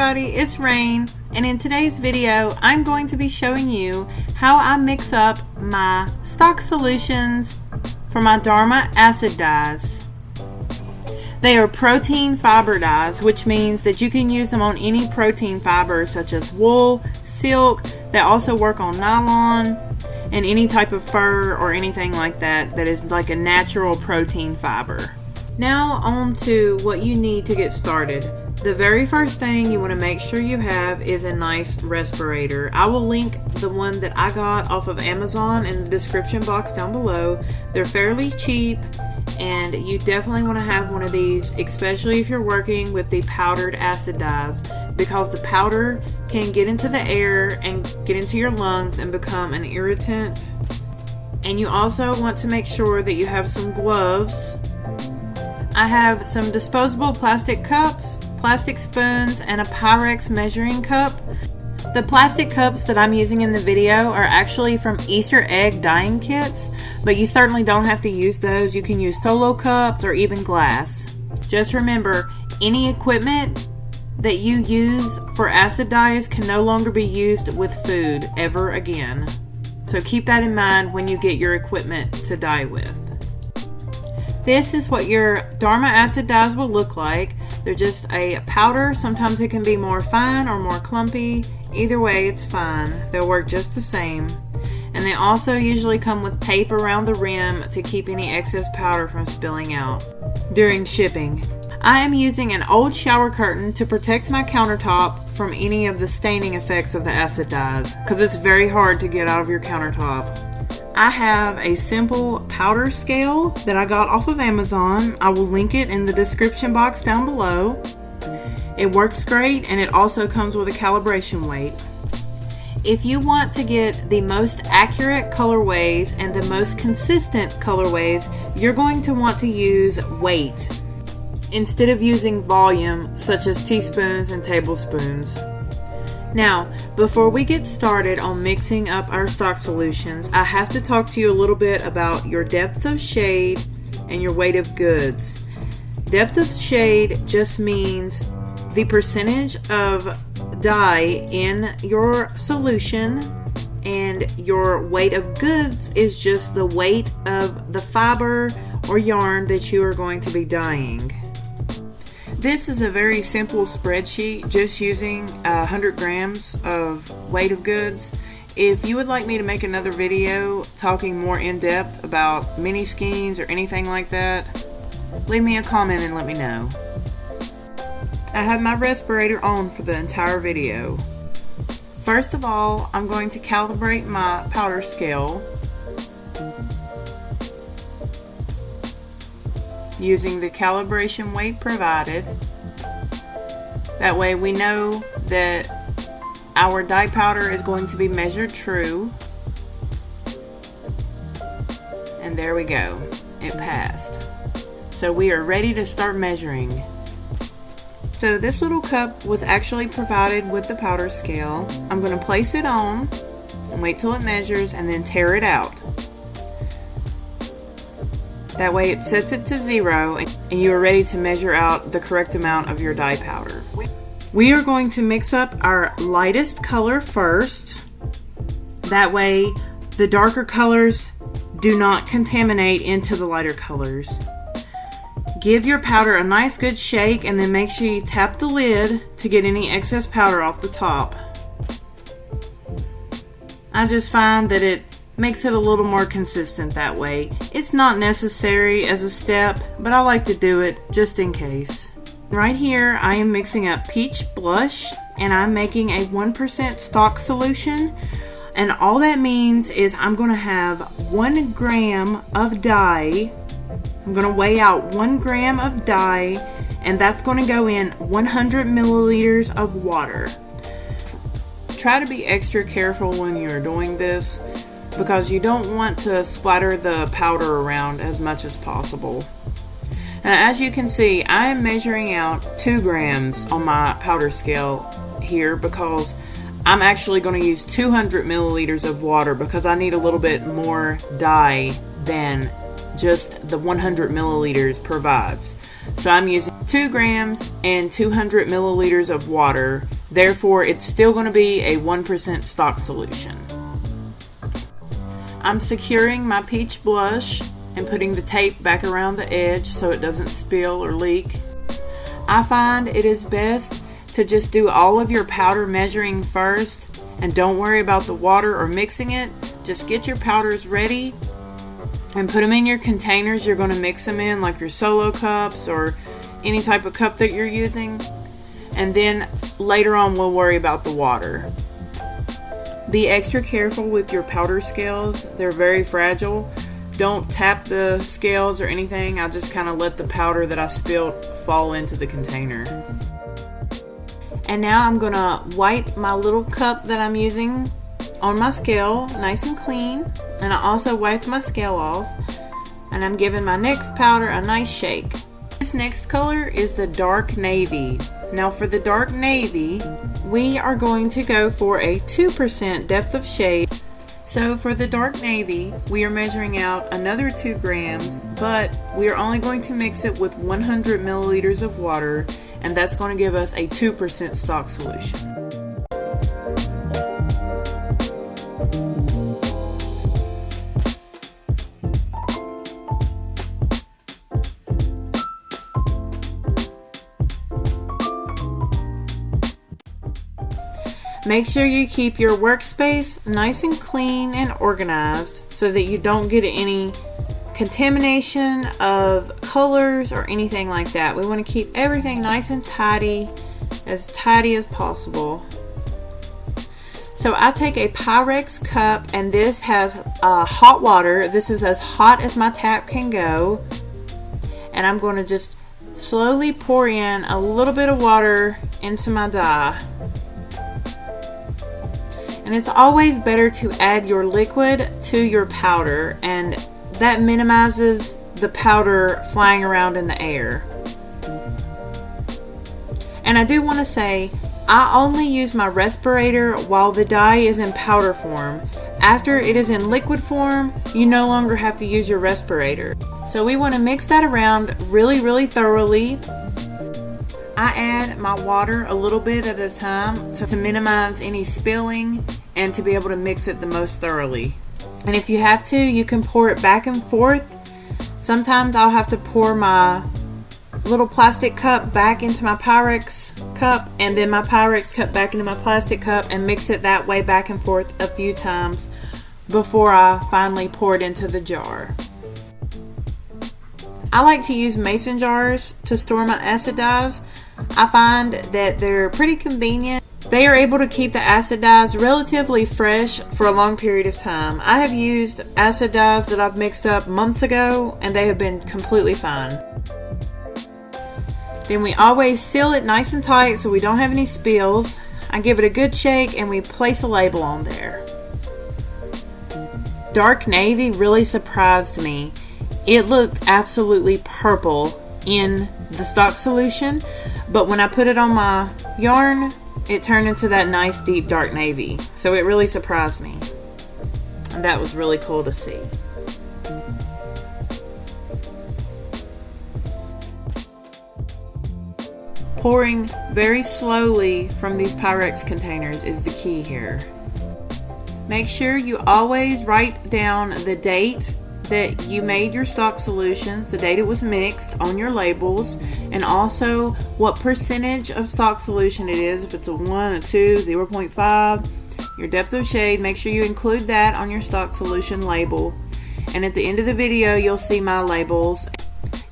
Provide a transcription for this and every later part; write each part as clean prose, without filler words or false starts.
everybody, it's Rain, and in today's video I'm going to be showing you how I mix up my stock solutions for my Dharma acid dyes. They are protein fiber dyes, which means that you can use them on any protein fiber such as wool, silk. They also work on nylon and any type of fur or anything like that that is like a natural protein fiber. Now on to what you need to get started. The very first thing you want to make sure you have is a nice respirator. I will link the one that I got off of Amazon in the description box down below. They're fairly cheap, and you definitely want to have one of these, especially if you're working with the powdered acid dyes, because the powder can get into the air and get into your lungs and become an irritant. And you also want to make sure that you have some gloves. I have some disposable plastic cups, plastic spoons, and a Pyrex measuring cup. The plastic cups that I'm using in the video are actually from Easter egg dyeing kits, but you certainly don't have to use those. You can use solo cups or even glass. Just remember, any equipment that you use for acid dyes can no longer be used with food ever again. So keep that in mind when you get your equipment to dye with. This is what your Dharma acid dyes will look like. They're just a powder. Sometimes it can be more fine or more clumpy. Either way, it's fine. They'll work just the same. And they also usually come with tape around the rim to keep any excess powder from spilling out during shipping. I am using an old shower curtain to protect my countertop from any of the staining effects of the acid dyes, because it's very hard to get out of your countertop. I have a simple powder scale that I got off of Amazon. I will link it in the description box down below. It works great, and it also comes with a calibration weight. If you want to get the most accurate colorways and the most consistent colorways, you're going to want to use weight instead of using volume such as teaspoons and tablespoons. Now, before we get started on mixing up our stock solutions, I have to talk to you a little bit about your depth of shade and your weight of goods. Depth of shade just means the percentage of dye in your solution, and your weight of goods is just the weight of the fiber or yarn that you are going to be dyeing. This is a very simple spreadsheet, just using 100 grams of weight of goods. If you would like me to make another video talking more in depth about mini skeins or anything like that, leave me a comment and let me know. I have my respirator on for the entire video. First of all, I'm going to calibrate my powder scale using the calibration weight provided. That way we know that our dye powder is going to be measured true. And there we go. It passed. So we are ready to start measuring. So this little cup was actually provided with the powder scale. I'm going to place it on and wait till it measures and then tear it out. That way it sets it to 0 and you are ready to measure out the correct amount of your dye powder. We are going to mix up our lightest color first. That way the darker colors do not contaminate into the lighter colors. Give your powder a nice good shake and then make sure you tap the lid to get any excess powder off the top. I just find that it makes it a little more consistent that way. It's not necessary as a step, but I like to do it just in case. Right here I am mixing up peach blush, and I'm making a 1% stock solution, and all that means is I'm going to have 1 gram of dye. I'm going to weigh out 1 gram of dye, and that's going to go in 100 milliliters of water. Try to be extra careful when you're doing this, because you don't want to splatter the powder around as much as possible. Now, as you can see, I am measuring out 2 grams on my powder scale here, because I'm actually going to use 200 milliliters of water, because I need a little bit more dye than just the 100 milliliters provides. So I'm using 2 grams and 200 milliliters of water. Therefore, it's still going to be a 1% stock solution. I'm securing my peach blush and putting the tape back around the edge so it doesn't spill or leak. I find it is best to just do all of your powder measuring first and don't worry about the water or mixing it. Just get your powders ready and put them in your containers you're going to mix them in, like your solo cups or any type of cup that you're using, and then later on we'll worry about the water. Be extra careful with your powder scales. They're very fragile. Don't tap the scales or anything. I just kind of let the powder that I spilled fall into the container. And now I'm going to wipe my little cup that I'm using on my scale nice and clean, and I also wiped my scale off, and I'm giving my next powder a nice shake. This next color is the dark navy. Now for the dark navy, we are going to go for a 2% depth of shade. So for the dark navy, we are measuring out another 2 grams, but we are only going to mix it with 100 milliliters of water, and that's going to give us a 2% stock solution. Make sure you keep your workspace nice and clean and organized so that you don't get any contamination of colors or anything like that. We want to keep everything nice and tidy as possible. So I take a Pyrex cup, and this has hot water. This is as hot as my tap can go. And I'm going to just slowly pour in a little bit of water into my dye. And it's always better to add your liquid to your powder, and that minimizes the powder flying around in the air. And I do want to say, I only use my Respirator while the dye is in powder form. After it is in liquid form, you no longer have to use your Respirator. So we want to mix that around really thoroughly. I add my water a little bit at a time to minimize any spilling and to be able to mix it the most thoroughly. And if you have to, you can pour it back and forth. Sometimes I'll have to pour my little plastic cup back into my Pyrex cup, and then my Pyrex cup back into my plastic cup, and mix it that way back and forth a few times before I finally pour it into the jar. I like to use mason jars to store my acid dyes. I find that they're pretty convenient. They are able to keep the acid dyes relatively fresh for a long period of time. I have used acid dyes that I've mixed up months ago, and they have been completely fine. Then we always seal it nice and tight so we don't have any spills. I give it a good shake, and we place a label on there. Dark navy really surprised me. It looked absolutely purple in the stock solution, but when I put it on my yarn, it turned into that nice deep dark navy. So it really surprised me. And that was really cool to see. Pouring very slowly from these Pyrex containers is the key here. Make sure you always write down the date that you made your stock solutions, the date it was mixed on your labels, and also what percentage of stock solution it is. If it's a 1, a 2, 0.5, your depth of shade, make sure you include that on your stock solution label. And at the end of the video, you'll see my labels.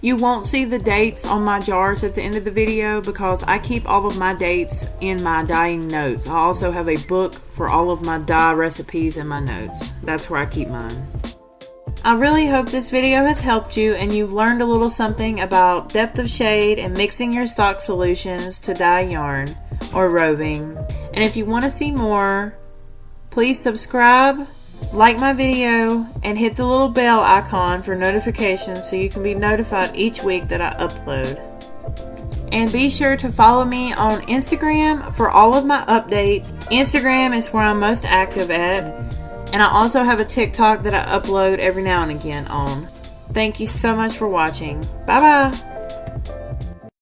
You won't see the dates on my jars at the end of the video because I keep all of my dates in my dyeing notes. I also have a book for all of my dye recipes in my notes. That's where I keep mine. I really hope this video has helped you and you've learned a little something about depth of shade and mixing your stock solutions to dye yarn or roving. And if you want to see more, please subscribe, like my video, and hit the little bell icon for notifications so you can be notified each week that I upload. And be sure to follow me on Instagram for all of my updates. Instagram is where I'm most active at. And I also have a TikTok that I upload every now and again on. Thank you so much for watching. Bye bye.